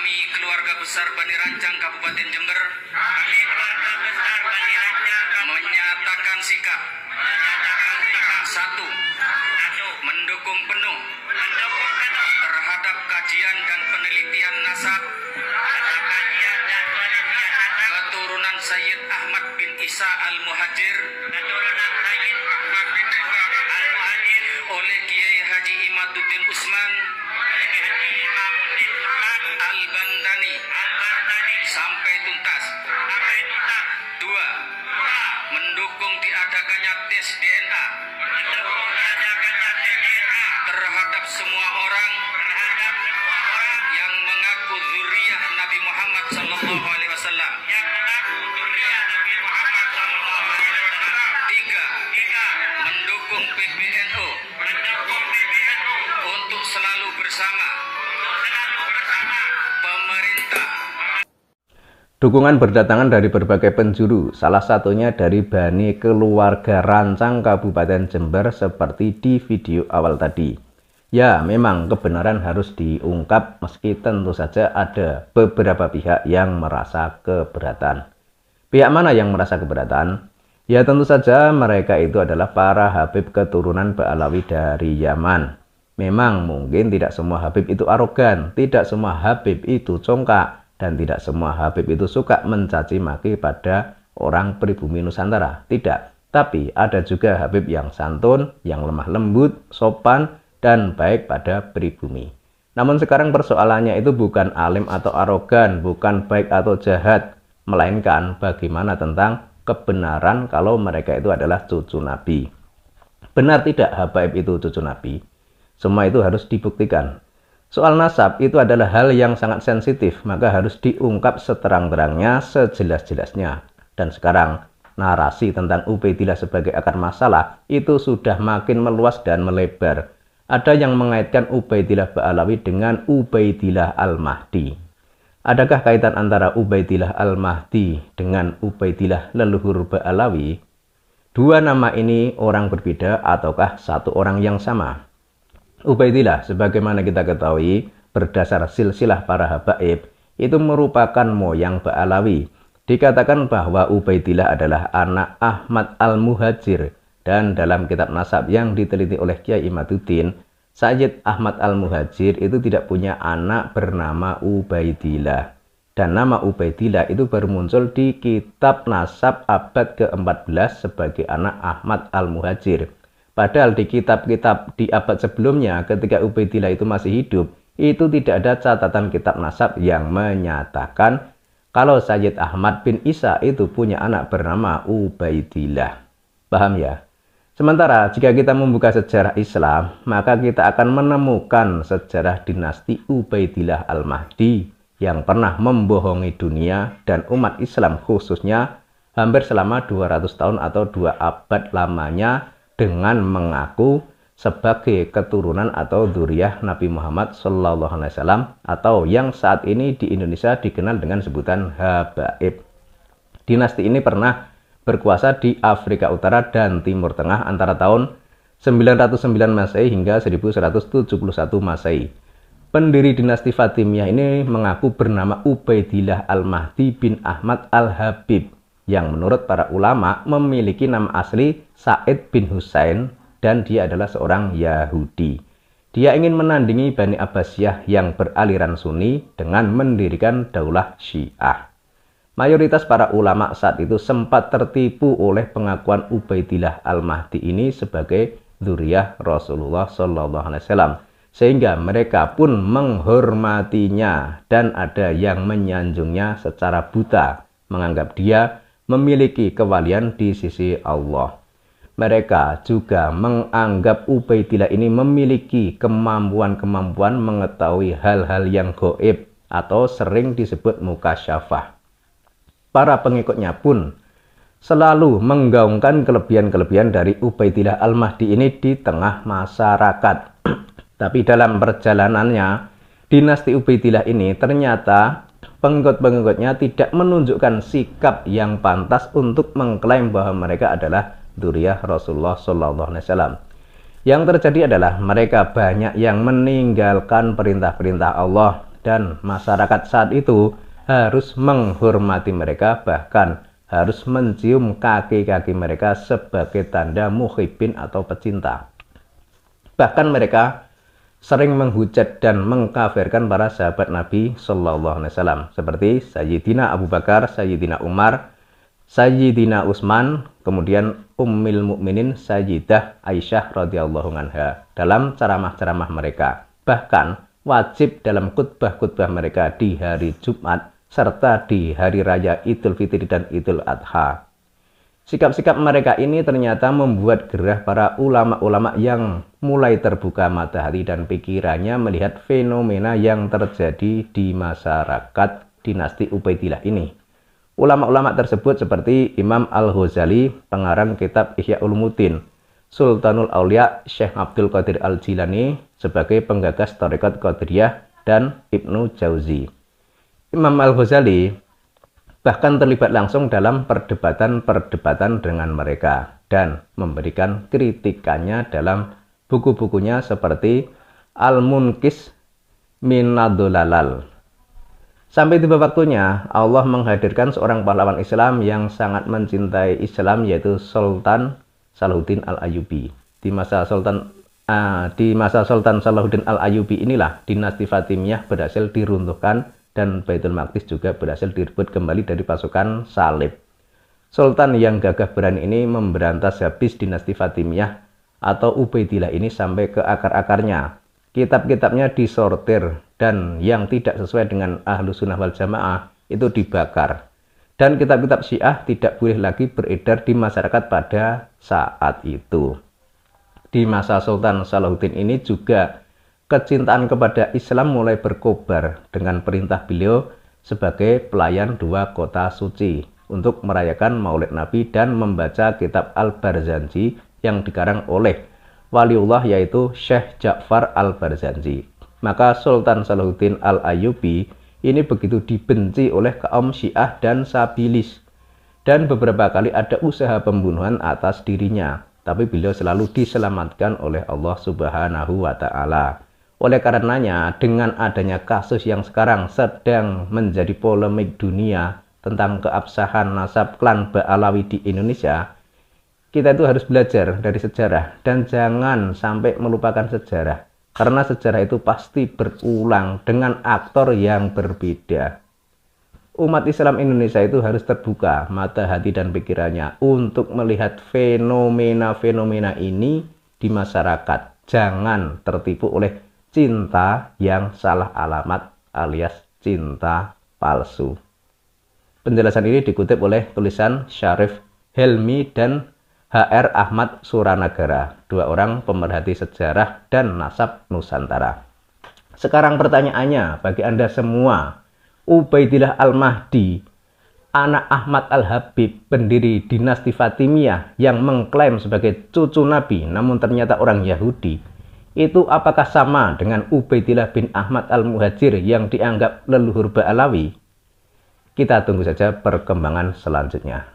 Kami keluarga besar Bani Rancang Kabupaten Jember menyatakan sikap. 1. Mendukung penuh terhadap kajian dan penelitian nasab keturunan Sayyid Ahmad bin Isa Al-Muhajir oleh Kiai Haji Imaduddin Usman Al-Bandani sampai tuntas. 2. Mendukung diadakannya tes DNA terhadap semua orang yang mengaku zuriyah Nabi Muhammad SAW. 3. Mendukung PBNU untuk selalu bersama pemerintah. Dukungan berdatangan dari berbagai penjuru, salah satunya dari Bani Keluarga Rancang Kabupaten Jember seperti di video awal tadi. Ya, memang kebenaran harus diungkap meski tentu saja ada beberapa pihak yang merasa keberatan. Pihak mana yang merasa keberatan? Ya tentu saja mereka itu adalah para Habib keturunan Ba'alawi dari Yaman. Memang mungkin tidak semua Habib itu arogan, tidak semua Habib itu congkak, dan tidak semua Habib itu suka mencaci maki pada orang pribumi Nusantara. Tidak, tapi ada juga Habib yang santun, yang lemah lembut, sopan, dan baik pada pribumi. Namun sekarang persoalannya itu bukan alim atau arogan, bukan baik atau jahat, melainkan bagaimana tentang kebenaran kalau mereka itu adalah cucu Nabi. Benar tidak Habaib itu cucu Nabi? Semua itu harus dibuktikan. Soal nasab itu adalah hal yang sangat sensitif, maka harus diungkap seterang-terangnya, sejelas-jelasnya. Dan sekarang, narasi tentang Ubaidillah sebagai akar masalah itu sudah makin meluas dan melebar. Ada yang mengaitkan Ubaidillah Ba'alawi dengan Ubaidillah Al-Mahdi. Adakah kaitan antara Ubaidillah Al-Mahdi dengan Ubaidillah leluhur Ba'alawi? Dua nama ini orang berbeda ataukah satu orang yang sama? Ubaidillah, sebagaimana kita ketahui, berdasar silsilah para habaib, itu merupakan moyang Ba'alawi. Dikatakan bahwa Ubaidillah adalah anak Ahmad Al-Muhajir, dan dalam kitab nasab yang diteliti oleh Kiai Imaduddin, Sayyid Ahmad Al-Muhajir itu tidak punya anak bernama Ubaidillah. Dan nama Ubaidillah itu baru muncul di kitab nasab abad ke-14 sebagai anak Ahmad Al-Muhajir. Padahal di kitab-kitab di abad sebelumnya ketika Ubaidillah itu masih hidup, itu tidak ada catatan kitab nasab yang menyatakan kalau Sayyid Ahmad bin Isa itu punya anak bernama Ubaidillah. Paham ya? Sementara jika kita membuka sejarah Islam, maka kita akan menemukan sejarah dinasti Ubaidillah Al-Mahdi yang pernah membohongi dunia dan umat Islam khususnya hampir selama 200 tahun atau 2 abad lamanya dengan mengaku sebagai keturunan atau dzurriyyah Nabi Muhammad SAW atau yang saat ini di Indonesia dikenal dengan sebutan Habaib. Dinasti ini pernah berkuasa di Afrika Utara dan Timur Tengah antara tahun 909 Masehi hingga 1171 Masehi. Pendiri dinasti Fatimiyah ini mengaku bernama Ubaidillah Al-Mahdi bin Ahmad Al-Habib, yang menurut para ulama memiliki nama asli Said bin Husain dan dia adalah seorang Yahudi. Dia ingin menandingi Bani Abbasiyah yang beraliran Sunni dengan mendirikan daulah Syiah. Mayoritas para ulama saat itu sempat tertipu oleh pengakuan Ubaidillah Al-Mahdi ini sebagai dzurriyyah Rasulullah SAW, sehingga mereka pun menghormatinya dan ada yang menyanjungnya secara buta, menganggap dia memiliki kewalian di sisi Allah. Mereka juga menganggap Ubaidillah ini memiliki kemampuan-kemampuan mengetahui hal-hal yang gaib atau sering disebut mukasyafah. Para pengikutnya pun selalu menggaungkan kelebihan-kelebihan dari Ubaidillah Al-Mahdi ini di tengah masyarakat. Tapi dalam perjalanannya, dinasti Ubaidillah ini ternyata pengikut-pengikutnya tidak menunjukkan sikap yang pantas untuk mengklaim bahwa mereka adalah dzurriyyah Rasulullah SAW. Yang terjadi adalah mereka banyak yang meninggalkan perintah-perintah Allah dan masyarakat saat itu harus menghormati mereka, bahkan harus mencium kaki-kaki mereka sebagai tanda muhibbin atau pecinta. Bahkan mereka sering menghujat dan mengkafirkan para sahabat Nabi Shallallahu Alaihi Wasallam seperti Sayyidina Abu Bakar, Sayyidina Umar, Sayyidina Utsman, kemudian Ummul Mukminin Sayyidah Aisyah radhiyallahu anha dalam ceramah-ceramah mereka. Bahkan wajib dalam khutbah-khutbah mereka di hari Jumat serta di hari raya Idul Fitri dan Idul Adha. Sikap-sikap mereka ini ternyata membuat gerah para ulama-ulama yang mulai terbuka mata hati dan pikirannya melihat fenomena yang terjadi di masyarakat dinasti Ubaidillah ini. Ulama-ulama tersebut seperti Imam Al-Ghazali, pengarang kitab Ihya Ulumuddin, Sultanul Aulia Syekh Abdul Qadir Al-Jilani sebagai penggagas Thariqat Qadiriyah, dan Ibnu Jauzi. Imam Al-Ghazali bahkan terlibat langsung dalam perdebatan-perdebatan dengan mereka dan memberikan kritikannya dalam buku-bukunya seperti Al-Munqis Minadzulalal. Sampai tiba waktunya Allah menghadirkan seorang pahlawan Islam yang sangat mencintai Islam, yaitu Sultan Salahuddin Al-Ayyubi. Di masa Sultan Salahuddin Al-Ayyubi inilah dinasti Fatimiyah berhasil diruntuhkan dan Baitul Maqdis juga berhasil direbut kembali dari pasukan Salib. Sultan yang gagah berani ini memberantas habis dinasti Fatimiyah atau Ubaidillah ini sampai ke akar-akarnya. Kitab-kitabnya disortir dan yang tidak sesuai dengan Ahlus Sunnah wal Jamaah itu dibakar. Dan kitab-kitab Syiah tidak boleh lagi beredar di masyarakat pada saat itu. Di masa Sultan Salahuddin ini juga kecintaan kepada Islam mulai berkobar dengan perintah beliau sebagai pelayan dua kota suci untuk merayakan Maulid Nabi dan membaca kitab Al-Barzanji yang dikarang oleh waliullah yaitu Syekh Ja'far Al-Barzanji. Maka Sultan Salahuddin Al-Ayyubi ini begitu dibenci oleh kaum Syiah dan Sabilis. Dan beberapa kali ada usaha pembunuhan atas dirinya. Tapi beliau selalu diselamatkan oleh Allah Subhanahu wa Ta'ala. Oleh karenanya, dengan adanya kasus yang sekarang sedang menjadi polemik dunia tentang keabsahan nasab klan Ba'alawi di Indonesia, kita itu harus belajar dari sejarah dan jangan sampai melupakan sejarah. Karena sejarah itu pasti berulang dengan aktor yang berbeda. Umat Islam Indonesia itu harus terbuka mata hati dan pikirannya untuk melihat fenomena-fenomena ini di masyarakat. Jangan tertipu oleh cinta yang salah alamat alias cinta palsu. Penjelasan ini dikutip oleh tulisan Syarif Helmi dan HR Ahmad Suranagara, dua orang pemerhati sejarah dan nasab Nusantara. Sekarang pertanyaannya bagi Anda semua, Ubaidillah Al-Mahdi, anak Ahmad Al-Habib, pendiri dinasti Fatimiyah yang mengklaim sebagai cucu Nabi namun ternyata orang Yahudi, itu apakah sama dengan Ubaidillah bin Ahmad Al-Muhajir yang dianggap leluhur Ba'alawi? Kita tunggu saja perkembangan selanjutnya.